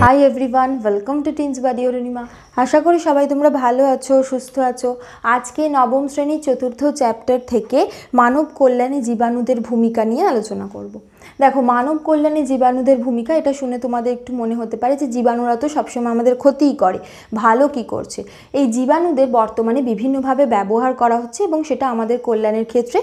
High everyone, welcome to Teens Buddy Arunima. আশা করি সবাই তোমরা ভালো আছো, সুস্থ আছো। আজকে নবম শ্রেণীর চতুর্থ চ্যাপ্টার থেকে মানব কল্যাণে জীবাণুদের ভূমিকা নিয়ে আলোচনা করব। দেখো, মানব কল্যাণে জীবাণুদের ভূমিকা, এটা শুনে তোমাদের একটু মনে হতে পারে যে জীবাণুরা তো সবসময় আমাদের ক্ষতিই করে, ভালো কি করছে। এই জীবাণুদের বর্তমানে বিভিন্নভাবে ব্যবহার করা হচ্ছে এবং সেটা আমাদের কল্যাণের ক্ষেত্রে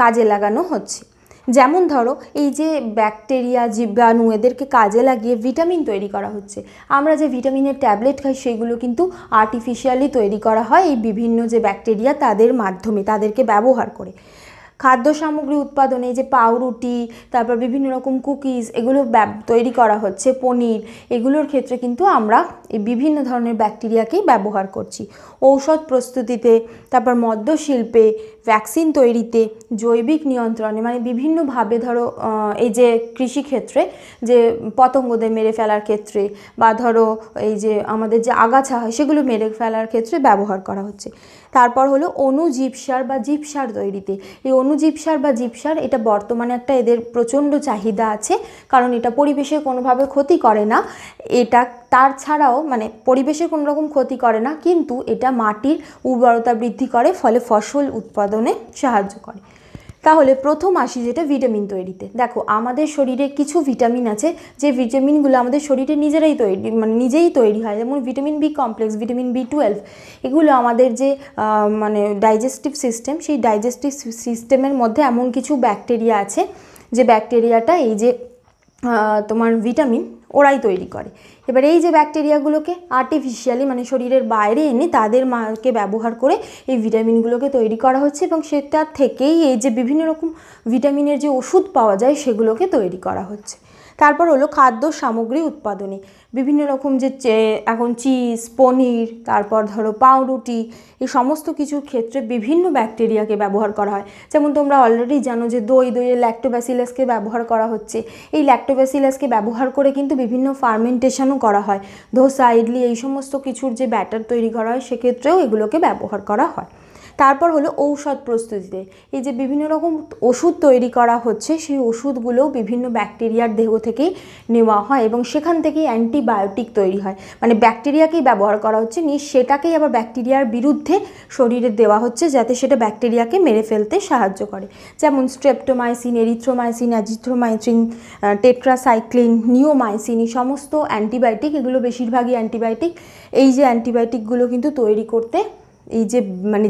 কাজে লাগানো হচ্ছে। যেমন ধরো, এই যে ব্যাকটেরিয়া, জীবাণু, এদেরকে কাজে লাগিয়ে ভিটামিন তৈরি করা হচ্ছে। আমরা যে ভিটামিনের ট্যাবলেট খাই সেগুলো কিন্তু আর্টিফিশিয়ালি তৈরি করা হয় এই বিভিন্ন যে ব্যাকটেরিয়া তাদের মাধ্যমে, তাদেরকে ব্যবহার করে। খাদ্য সামগ্রী উৎপাদনে যে পাউরুটি, তারপর বিভিন্ন রকম কুকিজ, এগুলো তৈরি করা হচ্ছে, পনির, এগুলোর ক্ষেত্রে কিন্তু আমরা এই বিভিন্ন ধরনের ব্যাকটেরিয়াকেই ব্যবহার করছি। ঔষধ প্রস্তুতিতে, তারপর মদ্য শিল্পে, ভ্যাকসিন তৈরিতে, জৈবিক নিয়ন্ত্রণে, মানে বিভিন্নভাবে ধরো এই যে কৃষিক্ষেত্রে যে পতঙ্গদের মেরে ফেলার ক্ষেত্রে, বা ধরো এই যে আমাদের যে আগাছা হয় সেগুলো মেরে ফেলার ক্ষেত্রে ব্যবহার করা হচ্ছে। তারপর হলো অণুজীব সার বা জীব সার তৈরিতে। এই অণুজীব সার বা জীব সার, এটা বর্তমানে একটা এদের প্রচণ্ড চাহিদা আছে, কারণ এটা পরিবেশের কোনোভাবে ক্ষতি করে না। এটা তার ছাড়াও মানে পরিবেশের কোনো রকম ক্ষতি করে না, কিন্তু এটা মাটির উর্বরতা বৃদ্ধি করে, ফলে ফসল উৎপাদনে সাহায্য করে। তাহলে প্রথম আসি যেটা ভিটামিন তৈরিতে। দেখো, আমাদের শরীরে কিছু ভিটামিন আছে যে ভিটামিনগুলো আমাদের শরীরে নিজেই তৈরি হয়। যেমন ভিটামিন বি কমপ্লেক্স, ভিটামিন বি12, এগুলো আমাদের যে ডাইজেস্টিভ সিস্টেম, সেই ডাইজেস্টিভ সিস্টেমের মধ্যে এমন কিছু ব্যাকটেরিয়া আছে যে ব্যাকটেরিয়াটা এই যে তোমার ভিটামিন ওরাই তৈরি করে। এবার এই যে ব্যাকটেরিয়াগুলোকে আর্টিফিশিয়ালি মানে শরীরের বাইরে এনে তাদেরকে ব্যবহার করে এই ভিটামিনগুলোকে তৈরি করা হচ্ছে, এবং সেটার থেকেই এই যে বিভিন্ন রকম ভিটামিনের যে ওষুধ পাওয়া যায় সেগুলোকে তৈরি করা হচ্ছে। তারপর হলো খাদ্য সামগ্রী উৎপাদনে বিভিন্ন রকম যে এখন চিজ, পনির, তারপর ধরো পাউরুটি, এই সমস্ত কিছুর ক্ষেত্রে বিভিন্ন ব্যাকটেরিয়াকে ব্যবহার করা হয়। যেমন তোমরা অলরেডি জানো যে দইয়ে ল্যাক্টোব্যাসিলাসকে ব্যবহার করা হচ্ছে। এই ল্যাক্টোব্যাসিলাসকে ব্যবহার করে কিন্তু বিভিন্ন ফার্মেন্টেশনও করা হয়। ধোসা, ইডলি, এই সমস্ত কিছুর যে ব্যাটার তৈরি করা হয় সেক্ষেত্রেও এগুলোকে ব্যবহার করা হয়। তারপর হলো ঔষধ প্রস্তুতিতে, এই যে বিভিন্ন রকম ওষুধ তৈরি করা হচ্ছে, সেই ওষুধগুলোও বিভিন্ন ব্যাকটেরিয়ার দেহ থেকেই নেওয়া হয় এবং সেখান থেকেই অ্যান্টিবায়োটিক তৈরি হয়। মানে ব্যাকটেরিয়াকেই ব্যবহার করা হচ্ছে, সেটাকেই আবার ব্যাকটেরিয়ার বিরুদ্ধে শরীরে দেওয়া হচ্ছে যাতে সেটা ব্যাকটেরিয়াকে মেরে ফেলতে সাহায্য করে। যেমন streptomycin, erythromycin, azithromycin, tetracycline, neomycin, এই সমস্ত অ্যান্টিবায়োটিক, এগুলো বেশিরভাগই অ্যান্টিবায়োটিক। এই যে অ্যান্টিবায়োটিকগুলো কিন্তু তৈরি করতে এই যে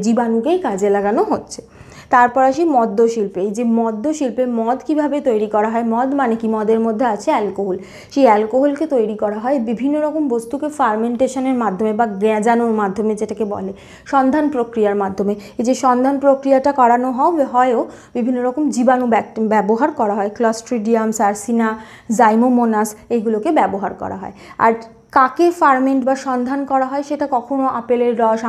জীবাণুকেই কাজে লাগানো হচ্ছে। তারপর আসি মদ্য শিল্পে। এই যে মদ্য শিল্পে মদ কিভাবে তৈরি করা হয়, মদ মানে কি, মদের মধ্যে আছে অ্যালকোহল। সেই অ্যালকোহলকে তৈরি করা হয় বিভিন্ন রকম বস্তুকে ফার্মেন্টেশনের মাধ্যমে বা গ্যাজানোর মাধ্যমে, যেটাকে বলে সন্ধান প্রক্রিয়ার মাধ্যমে। এই যে সন্ধান প্রক্রিয়াটা করানো হয়ও বিভিন্ন রকম জীবাণু ব্যবহার করা হয়। ক্লস্ট্রিডিয়াম, সার্সিনা, জাইমোমোনাস, এইগুলোকে ব্যবহার করা হয়। আর কাকে ফার্মেন্ট বা সন্ধান করা হয়, সেটা কখনো আপেলের রস,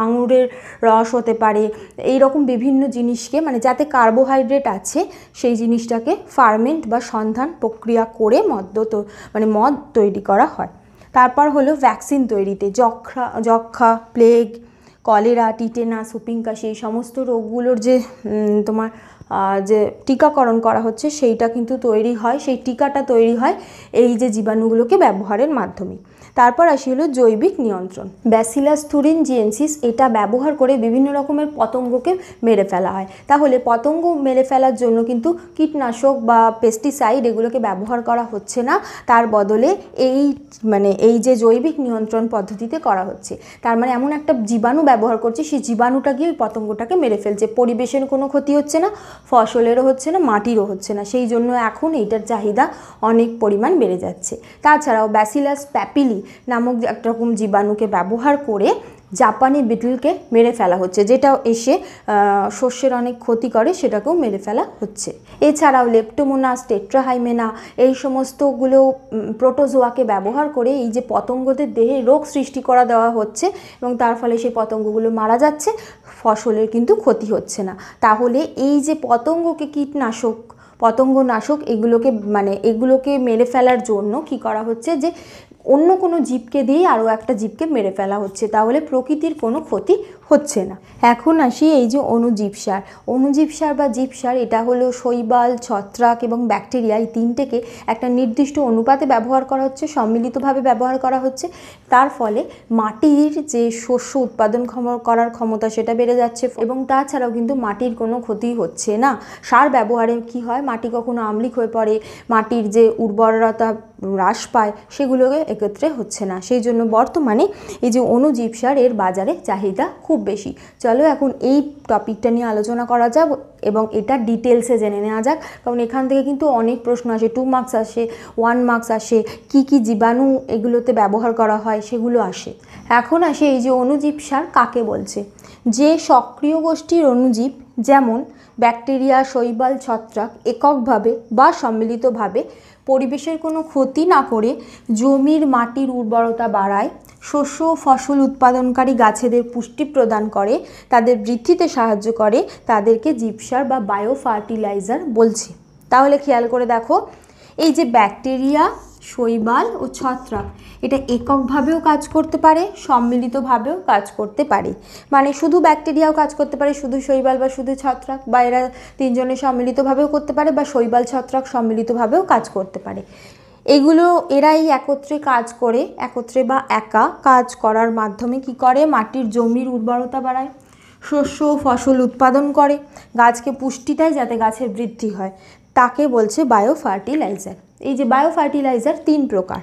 আঙুরের রস হতে পারে। এই রকম বিভিন্ন জিনিসকে যাতে কার্বোহাইড্রেট আছে সেই জিনিসটাকে ফার্মেন্ট বা সন্ধান প্রক্রিয়া করে মদ তৈরি করা হয়। তারপর হলো ভ্যাকসিন তৈরিতে যক্ষা, প্লেগ, কলেরা, টিটেনাস, হুপিং কাশি, এই সমস্ত রোগগুলোর যে যে টিকাকরণ করা হচ্ছে সেইটা কিন্তু তৈরি হয়, সেই টিকাটা তৈরি হয় এই যে জীবাণুগুলোকে ব্যবহারের মাধ্যমে। তারপর আসি হলো জৈবিক নিয়ন্ত্রণ। ব্যাসিলাস থুরিনজিয়েন্সিস, এটা ব্যবহার করে বিভিন্ন রকমের পতঙ্গকে মেরে ফেলা হয়। তাহলে পতঙ্গ মেরে ফেলার জন্য কিন্তু কীটনাশক বা পেস্টিসাইড এগুলোকে ব্যবহার করা হচ্ছে না, তার বদলে এই যে জৈবিক নিয়ন্ত্রণ পদ্ধতিতে করা হচ্ছে। তার মানে এমন একটা জীবাণু ব্যবহার করছে, সেই জীবাণুটা গিয়ে ওই পতঙ্গটাকে মেরে ফেলছে। পরিবেশের কোনো ক্ষতি হচ্ছে না, ফসলেরও হচ্ছে না, মাটিরও হচ্ছে না। সেই জন্য এখন এইটার চাহিদা অনেক পরিমাণ বেড়ে যাচ্ছে। তাছাড়াও ব্যাসিলাস প্যাপিলি নামক একটা রকম জীবাণুকে ব্যবহার করে জাপানি বিটলকে মেরে ফেলা হচ্ছে, যেটা এসে শস্যের অনেক ক্ষতি করে, সেটাকেও মেরে ফেলা হচ্ছে। এছাড়াও লেপ্টোমোনাস, টেট্রাহাইমেনা, এই সমস্তগুলো প্রোটোজোয়াকে ব্যবহার করে এই যে পতঙ্গদের দেহে রোগ সৃষ্টি করা দেওয়া হচ্ছে এবং তার ফলে সেই পতঙ্গগুলো মারা যাচ্ছে, ফসলের কিন্তু ক্ষতি হচ্ছে না। তাহলে এই যে পতঙ্গনাশক এগুলোকে মেরে ফেলার জন্য কি করা হচ্ছে, যে অন্য কোনো জীবকে দিয়ে আরও একটা জীবকে মেরে ফেলা হচ্ছে, তাহলে প্রকৃতির কোনো ক্ষতি হচ্ছে না। এখন আসি এই যে অণুজীব সার। অণুজীব সার বা জীব সার এটা হলো শৈবাল, ছত্রাক এবং ব্যাকটেরিয়া, এই তিনটেকে একটা নির্দিষ্ট অনুপাতে ব্যবহার করা হচ্ছে, সম্মিলিতভাবে ব্যবহার করা হচ্ছে। তার ফলে মাটির যে শস্য উৎপাদন করার ক্ষমতা সেটা বেড়ে যাচ্ছে এবং তাছাড়াও কিন্তু মাটির কোনো ক্ষতি হচ্ছে না। সার ব্যবহারে কি হয়, মাটি কখনো আম্লিক হয়ে পড়ে, মাটির যে উর্বরতা হ্রাস পায়, সেগুলোকে একত্রে হচ্ছে না। সেই জন্য বর্তমানে এই যে অণুজীব সার এর বাজারে চাহিদা খুব বেশি। চলো এখন এই টপিকটা নিয়ে আলোচনা করা যাক এবং এটা ডিটেলসে জেনে নেওয়া যাক, কারণ এখান থেকে কিন্তু অনেক প্রশ্ন আসে, 2 মার্কস আসে, 1 মার্কস আসে, কি কি জীবাণু এগুলোতে ব্যবহার করা হয় সেগুলো আসে। এখন আসে এই যে অণুজীব সার কাকে বলছে। যে সক্রিয় গোষ্ঠীর অণুজীব যেমন ব্যাকটেরিয়া, শৈবাল, ছত্রাক এককভাবে বা সম্মিলিতভাবে পরিবেশের কোনো ক্ষতি না করে জমির মাটির উর্বরতা বাড়ায়, শস্য ও ফসল উৎপাদনকারী গাছেদের পুষ্টি প্রদান করে, তাদের বৃদ্ধিতে সাহায্য করে, তাদেরকে জীবসার বা বায়ো ফার্টিলাইজার বলছে। তাহলে খেয়াল করে দেখো, এই যে ব্যাকটেরিয়া, শৈবাল ও ছত্রাক এটা এককভাবেও কাজ করতে পারে, সম্মিলিতভাবেও কাজ করতে পারে। মানে শুধু ব্যাকটেরিয়াও কাজ করতে পারে, শুধু শৈবাল বা শুধু ছত্রাক, বা এরা তিনজনে সম্মিলিতভাবেও করতে পারে, বা শৈবাল ছত্রাক সম্মিলিতভাবেও কাজ করতে পারে। এগুলো এরাই একত্রে কাজ করে, একত্রে বা একা কাজ করার মাধ্যমে কি করে, মাটির জমির উর্বরতা বাড়ায়, শস্য ও ফসল উৎপাদন করে, গাছকে পুষ্টি দেয় যাতে গাছের বৃদ্ধি হয়, তাকে বলছে বায়ো ফার্টিলাইজার। এই যে বায়ো ফার্টিলাইজার 3 প্রকার,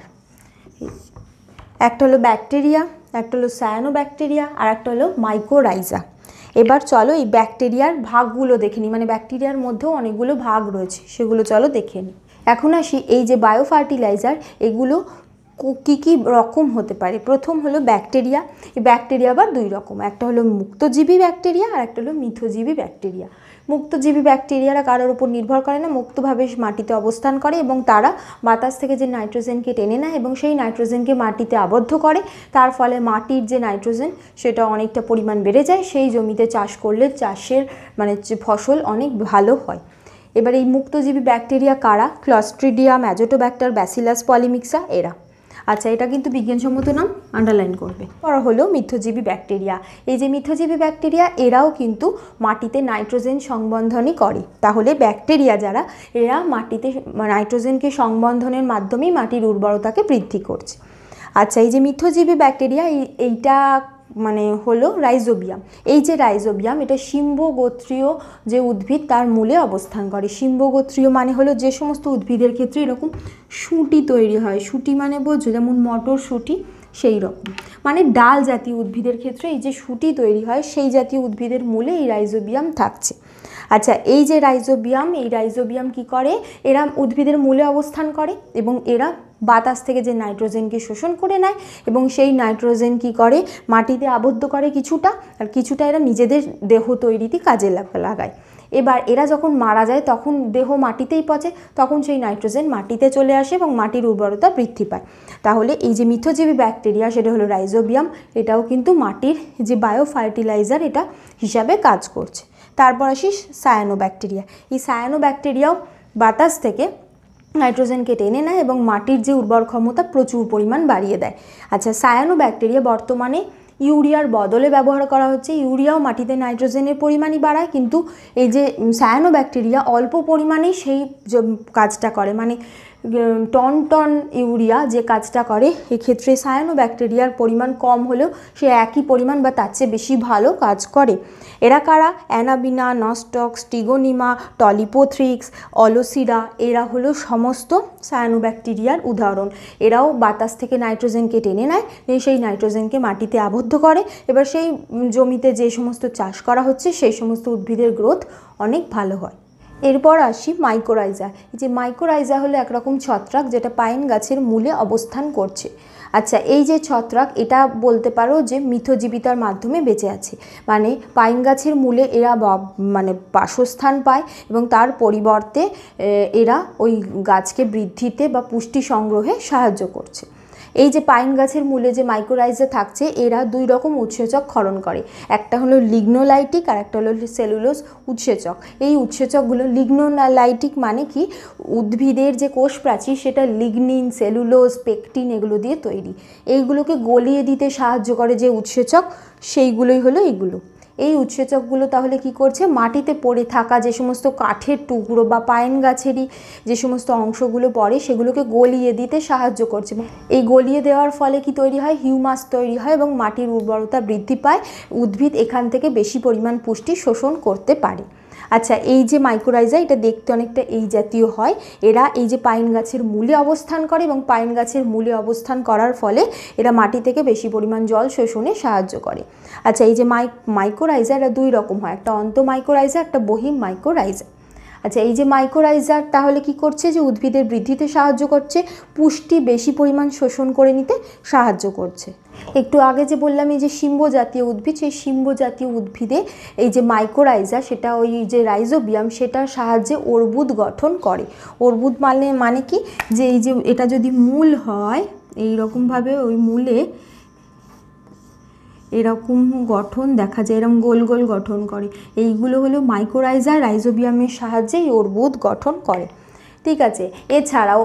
একটা হলো ব্যাকটেরিয়া, একটা হলো সায়ানোব্যাকটেরিয়া, আর একটা হলো মাইকোরাইজা। এবার চলো এই ব্যাকটেরিয়ার ভাগগুলো দেখে নিই, মানে ব্যাকটেরিয়ার মধ্যেও অনেকগুলো ভাগ রয়েছে, সেগুলো চলো দেখে নিই। এখন আসি এই যে বায়ো ফার্টিলাইজার, এগুলো কী কী রকম হতে পারে। প্রথম হলো ব্যাকটেরিয়া। এই ব্যাকটেরিয়া আবার 2 রকম, একটা হলো মুক্তজীবী ব্যাকটেরিয়া আর একটা হলো মিথজীবী ব্যাকটেরিয়া। মুক্তজীবী ব্যাকটেরিয়ারা কারোর উপর নির্ভর করে না, মুক্তভাবে মাটিতে অবস্থান করে এবং তারা বাতাস থেকে যে নাইট্রোজেনকে টেনে নেয় এবং সেই নাইট্রোজেনকে মাটিতে আবদ্ধ করে, তার ফলে মাটির যে নাইট্রোজেন সেটা অনেকটা পরিমাণ বেড়ে যায়, সেই জমিতে চাষ করলে চাষের মানে ফসল অনেক ভালো হয়। এবার এই মুক্তজীবী ব্যাকটেরিয়া কারা? ক্লস্ট্রিডিয়াম, অ্যাজোটোব্যাক্টার, ব্যাসিলাস পলিমিক্সা এরা। আচ্ছা, এটা কিন্তু বিজ্ঞানসম্মত নাম, আন্ডারলাইন করবে। পর হলো মিথজীবী ব্যাকটেরিয়া। এই যে মিথজীবী ব্যাকটেরিয়া এরাও কিন্তু মাটিতে নাইট্রোজেন সংবন্ধনই করে। তাহলে ব্যাকটেরিয়া যারা, এরা মাটিতে নাইট্রোজেনকে সংবন্ধনের মাধ্যমেই মাটির উর্বরতাকে বৃদ্ধি করছে। আচ্ছা, এই যে মিথজীবী ব্যাকটেরিয়া এইটা মানে হলো রাইজোবিয়াম। এই যে রাইজোবিয়াম, এটা শিম্বগোত্রীয় যে উদ্ভিদ তার মূলে অবস্থান করে। শিম্বগোত্রীয় মানে হলো যে সমস্ত উদ্ভিদের ক্ষেত্রে এরকম শুঁটি তৈরি হয়। শুঁটি মানে বোঝো, যেমন মটরশুঁটি, সেই রকম মানে ডাল জাতীয় উদ্ভিদের ক্ষেত্রে এই যে শুঁটি তৈরি হয়, সেই জাতীয় উদ্ভিদের মূলে এই রাইজোবিয়াম থাকছে। আচ্ছা, এই যে রাইজোবিয়াম, এই রাইজোবিয়াম কি করে, এরা উদ্ভিদের মূলে অবস্থান করে এবং এরা বাতাস থেকে যে নাইট্রোজেনকে শোষণ করে নেয় এবং সেই নাইট্রোজেন কি করে, মাটিতে আবদ্ধ করে কিছুটা, আর কিছুটা এরা নিজেদের দেহ তৈরিতে কাজে লাগায়। এবার এরা যখন মারা যায় তখন দেহ মাটিতেই পচে, তখন সেই নাইট্রোজেন মাটিতে চলে আসে এবং মাটির উর্বরতা বৃদ্ধি পায়। তাহলে এই যে মিথজীবী ব্যাকটেরিয়া সেটা হলো রাইজোবিয়াম, এটাও কিন্তু মাটির যে বায়ো ফার্টিলাইজার এটা হিসাবে কাজ করছে। তারপর আসি সায়ানোব্যাকটেরিয়া। এই সায়ানোব্যাকটেরিয়াও বাতাস থেকে নাইট্রোজেনকে টেনে নেয় এবং মাটির যে উর্বর ক্ষমতা প্রচুর পরিমাণ বাড়িয়ে দেয়। আচ্ছা, সায়ানোব্যাকটেরিয়া বর্তমানে ইউরিয়ার বদলে ব্যবহার করা হচ্ছে। ইউরিয়াও মাটিতে নাইট্রোজেনের পরিমাণই বাড়ায়, কিন্তু এই যে সায়ানোব্যাকটেরিয়া অল্প পরিমাণেই সেই কাজটা করে, মানে টন টন ইউরিয়া যে কাজটা করে, এক্ষেত্রে সায়ানোব্যাকটেরিয়ার পরিমাণ কম হলেও সে একই পরিমাণ বা তার চেয়ে বেশি ভালো কাজ করে। এরা কারা? অ্যানাবিনা, নস্টক, স্টিগোনিমা, টলিপোথ্রিক্স, অলোসিরা, এরা হলো সমস্ত সায়ানোব্যাকটেরিয়ার উদাহরণ। এরাও বাতাস থেকে নাইট্রোজেনকে টেনে নেয়, সেই নাইট্রোজেনকে মাটিতে আবদ্ধ করে। এবার সেই জমিতে যে সমস্ত চাষ করা হচ্ছে সেই সমস্ত উদ্ভিদের গ্রোথ অনেক ভালো হয়। এরপর আসি মাইকোরাইজা। এই যে মাইকোরাইজা হলো একরকম ছত্রাক যেটা পাইন গাছের মূলে অবস্থান করছে। আচ্ছা, এই যে ছত্রাক, এটা বলতে পারো যে মিথজীবিতার মাধ্যমে বেঁচে আছে, মানে পাইন গাছের মূলে এরা মানে বাসস্থান পায় এবং তার পরিবর্তে এরা ওই গাছকে বৃদ্ধিতে বা পুষ্টি সংগ্রহে সাহায্য করছে। এই যে পাইন গাছের মূলে যে মাইকোরাইজা থাকছে এরা দুই রকম উৎসেচক ক্ষরণ করে, একটা হলো লিগনোলাইটিক আর একটা হলো সেলুলোজ উৎসেচক। এই উৎসেচকগুলো লিগনোলাইটিক মানে কি, উদ্ভিদের যে কোষ প্রাচীর সেটা লিগনিন, সেলুলোজ, পেকটিন এগুলো দিয়ে তৈরি। এইগুলোকে গলিয়ে দিতে সাহায্য করে যে উৎসেচক, সেইগুলোই হলো এইগুলো। এই উৎসেচকগুলো তাহলে কি করছে, মাটিতে পড়ে থাকা যে সমস্ত কাঠের টুকরো বা পাইন গাছেরই যে সমস্ত অংশগুলো পড়ে সেগুলোকে গলিয়ে দিতে সাহায্য করছে। এই গলিয়ে দেওয়ার ফলে কি তৈরি হয়, হিউমাস তৈরি হয় এবং মাটির উর্বরতা বৃদ্ধি পায়, উদ্ভিদ এখান থেকে বেশি পরিমাণ পুষ্টি শোষণ করতে পারে। আচ্ছা, এই যে মাইকোরাইজা এটা দেখতে অনেকটা এই জাতীয় হয়। এরা এই যে পাইন গাছের মূলে অবস্থান করে এবং পাইন গাছের মূলে অবস্থান করার ফলে এরা মাটি থেকে বেশি পরিমাণ জল শোষণে সাহায্য করে। আচ্ছা, এই যে মাইকোরাইজা এরা দুই রকম হয়, একটা অন্তঃমাইকোরাইজা, একটা বহিঃ মাইকোরাইজা। আচ্ছা, এই যে মাইকোরাইজার তাহলে কি করছে, যে উদ্ভিদের বৃদ্ধিতে সাহায্য করছে, পুষ্টি বেশি পরিমাণ শোষণ করে নিতে সাহায্য করছে। একটু আগে যে বললাম এই যে শিম্ব জাতীয় উদ্ভিদ, সেই শিম্ব জাতীয় উদ্ভিদে এই যে মাইকোরাইজা সেটা ওই যে রাইজোবিয়াম সেটার সাহায্যে অর্বুদ গঠন করে। অর্বুদ মানে কি, যে এই যে এটা যদি মূল হয় এই রকমভাবে ওই মূলে এরকম গঠন দেখা যায়, এরকম গোল গোল গঠন করে, এইগুলো হলো মাইকোরাইজা, রাইজোবিয়ামের সাহায্যে এই অর্বুদ গঠন করে। ঠিক আছে, এছাড়াও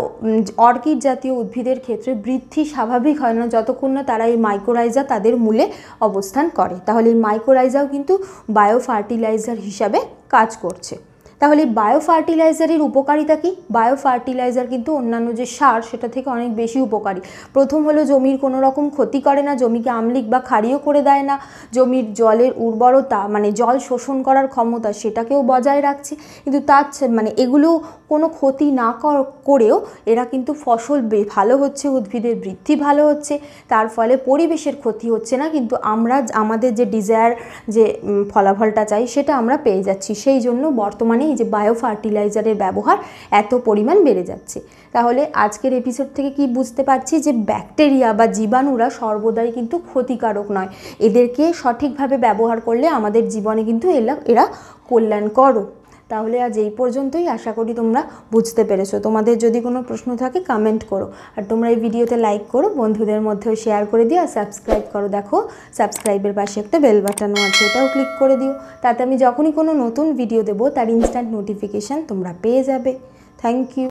অর্কিড জাতীয় উদ্ভিদের ক্ষেত্রে বৃদ্ধি স্বাভাবিক হয় না যতক্ষণ না তারা এই মাইকোরাইজা তাদের মূলে অবস্থান করে। তাহলে এই মাইকোরাইজাও কিন্তু বায়ো ফার্টিলাইজার হিসাবে কাজ করছে। তাহলে বায়ো ফার্টিলাইজারের উপকারিতা কি? বায়ো ফার্টিলাইজার কিন্তু অন্যান্য যে সার সেটা থেকে অনেক বেশি উপকারী। প্রথম হলো জমির কোনো রকম ক্ষতি করে না, জমিকে আম্লিক বা ক্ষারীয় করে দেয় না, জমির জলের উর্বরতা মানে জল শোষণ করার ক্ষমতা সেটাকেও বজায় রাখছে। কিন্তু তার মানে এগুলো কোনো ক্ষতি না করেও এরা কিন্তু ফসল ভালো হচ্ছে, উদ্ভিদের বৃদ্ধি ভালো হচ্ছে, তার ফলে পরিবেশের ক্ষতি হচ্ছে না, কিন্তু আমরা আমাদের যে ডিজায়ার যে ফলাফলটা চাই সেটা আমরা পেয়ে যাচ্ছি। সেই জন্য বর্তমানে এই যে বায়ো ফার্টিলাইজারের ব্যবহার এত পরিমাণ বেড়ে যাচ্ছে। তাহলে আজকের এপিসোড থেকে কি বুঝতে পারছি, যে ব্যাকটেরিয়া বা জীবাণুরা সর্বদাই কিন্তু ক্ষতিকারক নয়, এদেরকে সঠিকভাবে ব্যবহার করলে আমাদের জীবনে কিন্তু এরা কল্যাণকর। তাহলে আজ এই পর্যন্তই, আশা করি তোমরা বুঝতে পেরেছো। তোমাদের যদি কোনো প্রশ্ন থাকে কমেন্ট করো, আর তোমরা এই ভিডিওতে লাইক করো, বন্ধুদের মধ্যেও শেয়ার করে দিও, আর সাবস্ক্রাইব করো। দেখো সাবস্ক্রাইবের পাশে একটা বেল বাটনও আছে, ওটাও ক্লিক করে দিও, তাতে আমি যখনই কোনো নতুন ভিডিও দেবো তার ইনস্ট্যান্ট নোটিফিকেশান তোমরা পেয়ে যাবে। Thank you.